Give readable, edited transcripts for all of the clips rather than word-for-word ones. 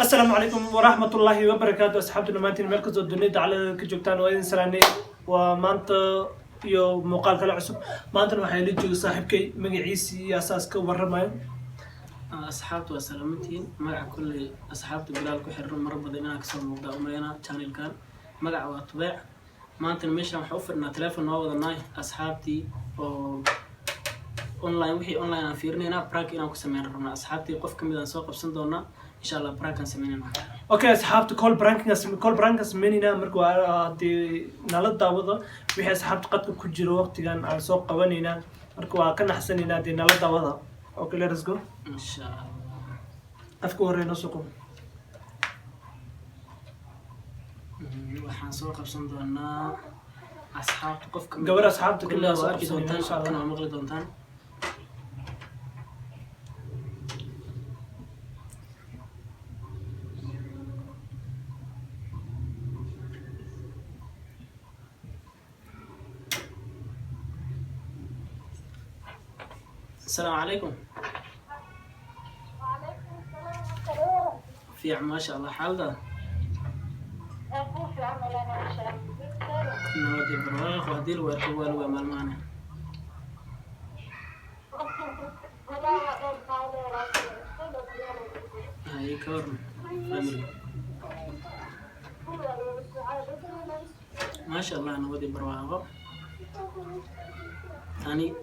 السلام عليكم ورحمة الله وبركاته أصحابنا مانتين مركز الدنيا على كجوكتان وين سلاني ومانت يو مقال كلا عصب مانت waxay la joogo saaxiibkay magaciisa iyo asaaska waramayo asxaabtu waa salaamantiin magaca kulli asxaabta bilaal ku xiran mar badan inaan kasoo muuqda umayna channelkan magaca waa tubeec maanta meeshaan waxa u fadhinaa telefoon noo wadanay asxaabtii oo online wixii online aan fiirnayna prank inaan ku sameyn rabnaa asxaabtii qof kamid aan soo qabsan doonaa insha Allah prank aan sameynayna okay asxaabta call prank sameynayna marka hadii nala daawado wixii asxaabta qadka ku jiro waqtigan aan soo qabanayna marka waa ka naxsanayna hadii nala daawada okay let's go insha Allah afku horeyna suuq waxaan soo qabsan doonaa asxaabta qof kamid gabar asxaabta kale soo arki doontaan insha Allah maqli doontaan السلام عليكم. وعليكم السلام. في ما شاء الله حال ده. نودي البرواق وهدي الوالد ومال معنا. هاي كورن فاميلي. ما شاء الله نودي البرواق. أني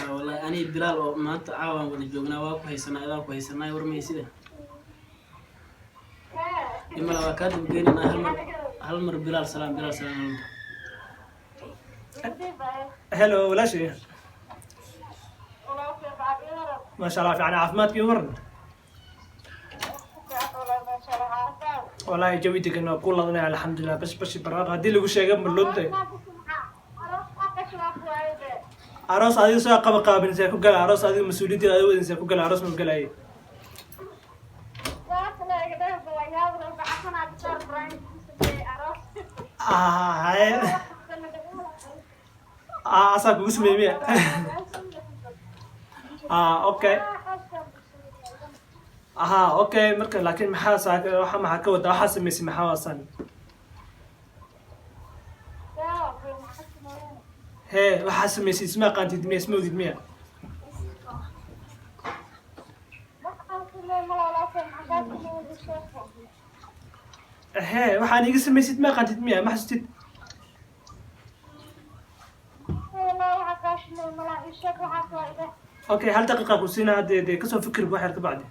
والله أنا بلال ما تعاون ولا جوجنا واقف هيسنا إذا كويسنا يورمي سيده إما لو كاتب بيننا هالمر بلال سلام هلو ولا شيء ما شاء الله في عنا عفمات يمرن والله جويتك إنه كلنا الحمد لله بس براد هدي اللي وش يجمع اللوتة عروس هذه سواء قابل زي كوجل عروس هذه مسؤوليتي هذه زي كوجل عروس من قال أي هاي أصلا بقول مية أوكي أوكي مركز لكن محاسة وح محاكة وده حاسة ميسي محاسة هي وحاسة ميسي اسمها قانتي دمية اسمه دمية هي وحاني قسم ميسي اسمها قانتي دمية ما حسيت اوكي هل دقيقة كوسينا هدي كسو فكر بواحد بعد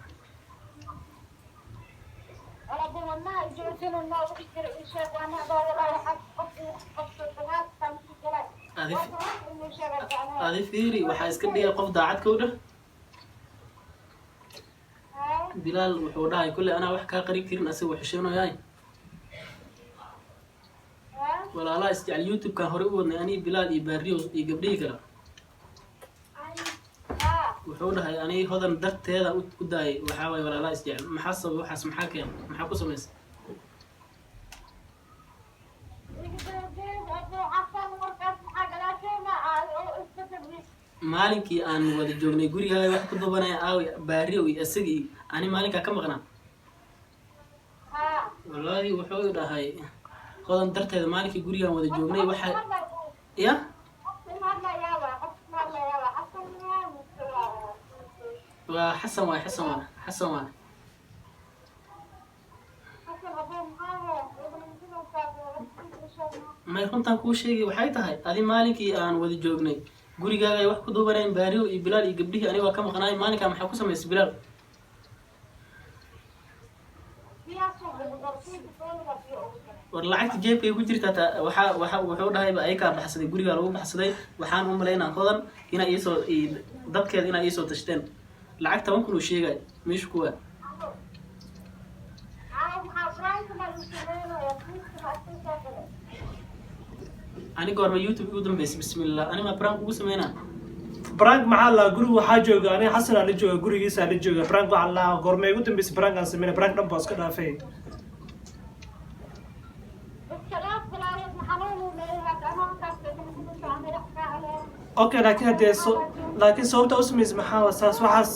هذه فيري وحاس كدي قف داعت كوده بلال وحوداي كل أنا وحكا قريب كثير أسوي حشينه جاي ولا لا استعل يوتيوب كان هربوا إني بلال يبريو يقبلي كلا وحوداي أنا هذا ندرت هذا وداي وحاول ولا لا استعل محصل وحس محاكي محاكو سميس maalinkii aan wada joognay gurigaaga wax ku dubanaya aawi baariyo iyo asagii ani maalinka ka maqnaa wallahi wuxuu dhahay qodan darteeda maalinkii gurigaan wada joognay waxa ya waa xasan waa may runtaan kuu sheegay waxay tahay adi maalinkii aan wada joognay gurigaaga wax ku duubanayeen baariyo iyo bilaal iyo gabdhihii aniga ka maqnaay maalinka maxaa ku samaysay bilaal war lacagta jeebkay ku jirta wuxuu dhahay ba ay ka baxsaday guriga lagu baxsaday waxaan u maleynaa qodan ina iisoo dadkeeda ina iisoo tashteen lacagta waan ku sheegay meesha kuwa أنا قارب يوتيوب يقدم بسم الله أنا ما برانك وقول سمينا برانك مع الله قولوا حاجة أنا حسن على جو قولوا يسأل على جو برانك مع الله قارب ما يقدم بس برانك أنا سمينا برانك نبض كده فين اوكي لكن هدي laakiin sababta u samaysay maxaa waa saas waxaas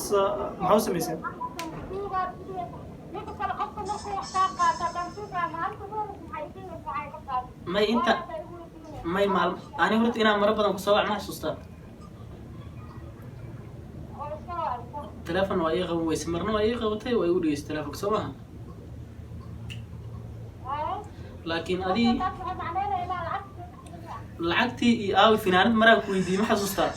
maxaa u samaysay may inta may maal ani horta inaan mara badan kusoo wac ma xasuustaa teleefon waa ii qaban weyse marna waa ii qabatay waa igu dhegeysay teleefonka soo maha laakiin adii lacagtii iyo aawi finaanad maraan ku weydiiyey ma xasuustaa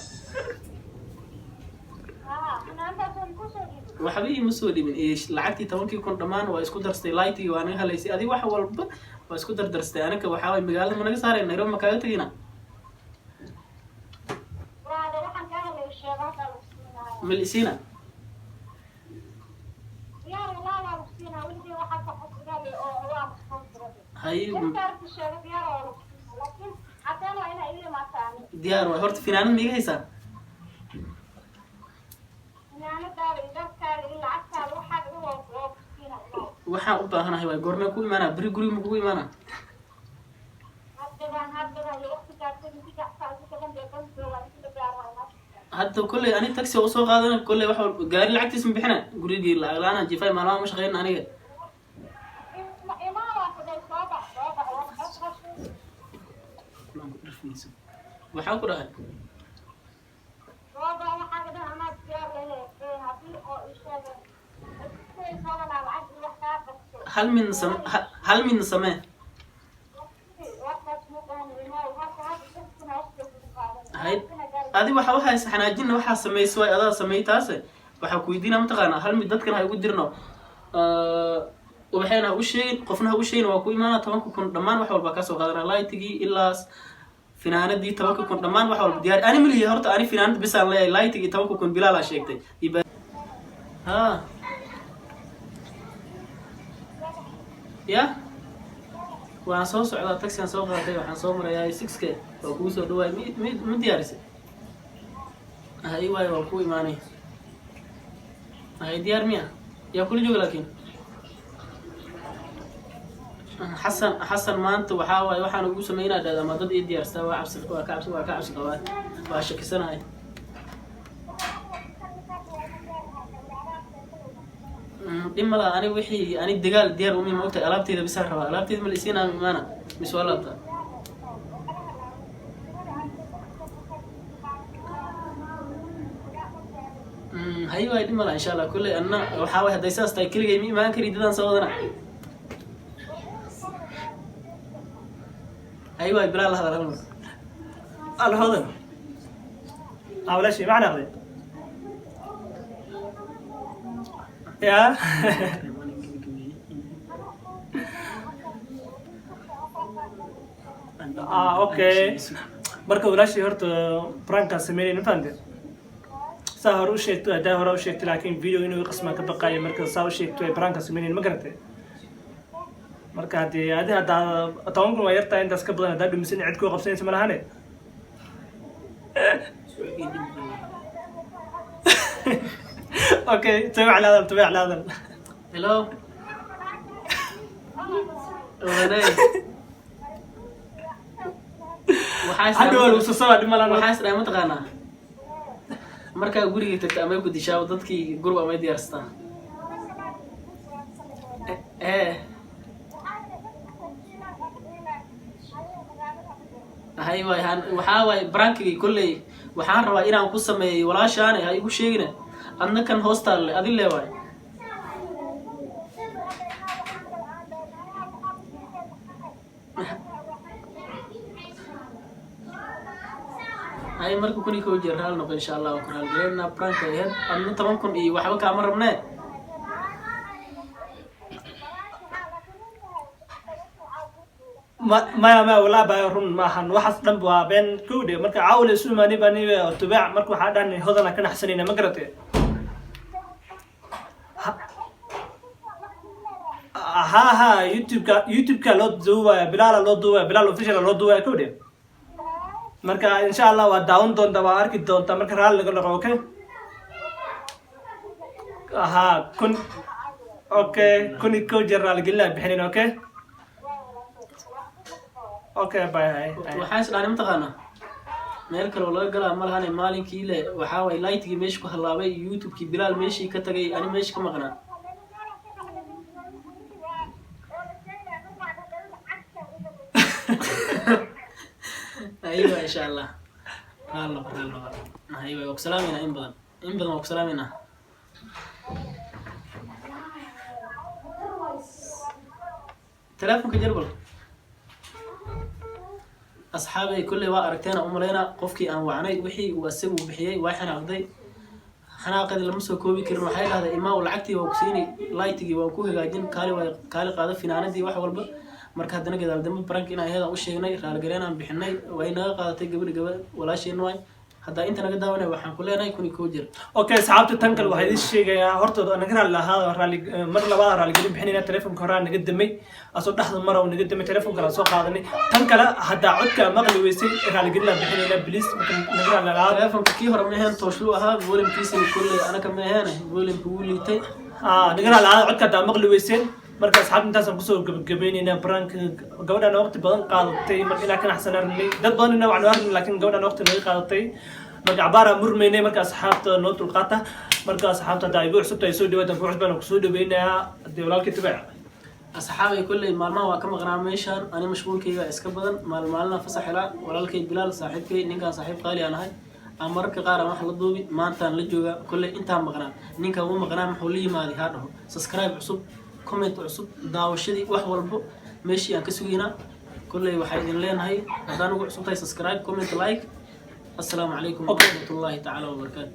waxba iima soo dhimin lacagtii 10,000 kun dhammaan waa isku darstay lightii waa naga halaysay adiga wax walba waa isku dardarstay aniga waxaa waay magaalada ma naga saaray Nairobi ma kaaga tegina ملسينا هاي ديار وهرت فينان ميجا هيسا waxaan u baahanahay waa goorma ku imaana bari guriga ma ku imaana hadda kulley ani taxi oo soo qaadana kulley wax gaari lacagtiis ma bixina gurigii lacag la'aan jifay maalmaha ma shaqeyn aniga waxaan ku dhahay hal min samee adi waxaa xanaajina waxaa sameysay way adaa sameeytaas waxa ku weydiina ma taqaana hal mid dadkan ha ugu dirno waxayna u sheegin qofna ha u sheegin waa ku imaana 10,000 kun dhamaan wax walba ka soo qaadana lightigii ilaas finaanadii 10,000 kun dhamaan wax walba diyaar ani miliye horta ani finaanad bisaan leeyahay lightigii 10,000 kun bilaal sheegtay ha ya waan soo socdaa taxi aan soo qaaday waxaan soo marayaa 6k oo ku soo dhawaay mid diyaarisay hay way waa ku imaanay hay diyaar miya yaa kula jooga laakiin حسن ما أنت وحاول وحنا نقول سمينا ده ما ضد إيدي أرسل وعبس وكعبس قوات وعشك سنة هاي إما لا أنا وحي أنا الدجال ديار أمي موت ألعبتي إذا بسرعة ألعبتي إذا ملسينا معنا مش ولا هاي وايد إما لا إن شاء الله كل أنا وحاول هذا يساس تاكل جيمي ما كريد دان صوتنا ايوه بلال هذا الهضم ولا شيء معنا غير يا اوكي marka walaashii horta pranka sameeyay nafande saa hore u sheegto adaa hore u sheegtay laakiin video inuu qisma ka baqayo marka saa u sheegto pranka sameeyay ma garatay marka hadii adi hadda 10,000 waa yartaa intaas ka badan hadda dhumisan cid ku qabsanaysa ma lahane okay tabii على هذا hello hadda waa soo soo dhimalaan waxaa isdhaa ma taqaanaa markaa guriga tagta ama ku dishaa dadkii gurba ama diyaarstaa هاي واي وحاوي برانكي كله وحان روا إيران كوسمي ولا شانه هاي يقول شيء أنا كان هوستال أدي اللي واي هاي مركو كوني كوجي رال نبى إن شاء الله وكرال جينا برانكي هاد أنا تمام كون إيه وحاول كاميرا منه ما ولا بايرون ما حن وحص دم بين كودي مركا عاول سو ماني باني تبع مركو حدان هودنا كنا حسنينا ما قرتي ها يوتيوب كا لو دووا بلال اوفيشال لو دووا كودي مركا ان شاء الله وا داون دون دوا اركي دونتا مركا رال لغا لغا اوكي ها كن اوكي كوني كو جرال قلنا بحنين اوكي اوكي باي هاي وحاس انا متقانا meel kale oo laga galaa ma lahan maalinkii le waxaa waay lightigii meesha ku halaabay youtube-kii bilaal meeshii ka tagay ani meesha ka maqnaa ايوه ان شاء الله الله الله ايوه وسلامنا ان بدن وسلامنا تلفونك جربل اصحابي كل waa aragteena u maleena qofkii aan wacanay wixii uu asagu bixiyay waa xanaaqday xanaaqada lama soo koobi karin waxay dhahday imaa lacagtii waa ku siinay lightigii waa ku hagaajin kaali qaado finaanadii wax walba marka hadana gadaal dambe prank inay heeda u sheegnay raal gareen aan bixinay way naga qaadatay gabadh walaasheen way hadda inta naga daawanay waxaan ku leenahay kun iyo jeer okay saxaabta tan kale waxay idin sheegayaa hortooda anaga raali lahaa raali mar labaad raali gelin bixinayna telefoonka hore naga damay asoo dhaxda mar oo naga damay telefoonka la soo qaadanay tan kale hadda codka maqli weysay raali gelin la bixinayna please naga raali lahaa telefoonka kii hore ma ahayn tooshlu ahaa volume-kiisa kulli anaka ma ahayn volume-ku wuu liitay naga raali lahaa codka hadda maqli weysay marka asxaabta intaasaan kusoo gabagabeynayna prank gabadhaan waqti badan qaadatay marka inaa ka naxsanarnay dad badan inaa waxnu arnay laakiin gabadhaan waqti naga qaadatay marka cabaara murmaynay marka asxaabta noo dulqaata marka asxaabta hadda ay buu cusubta ay soo dhawaadaan buu cusbaan kusoo dhaweynayaa haddii walaalkii tabeec asxaabay kulley maalmaha waa ka maqnaa meeshaan ani mashquulkayga iska badan maalmaalina fasax helaa walaalkay bilaal saaxiibkay ninkaan saaxiib qaali aan ahay aan mararka qaar aan wax la duubi maantaan la joogaa kulley intaan maqnaa ninkaan uu maqnaa muxuu la yimaaday haa dhaho subscribe cusub comment cusub daawashadii wax walbo meeshii aan ka sugaynaa kulley waxay idin leenahay haddaan ugu cusubtahay subscribe comment like السلام عليكم ورحمة الله تعالى وبركاته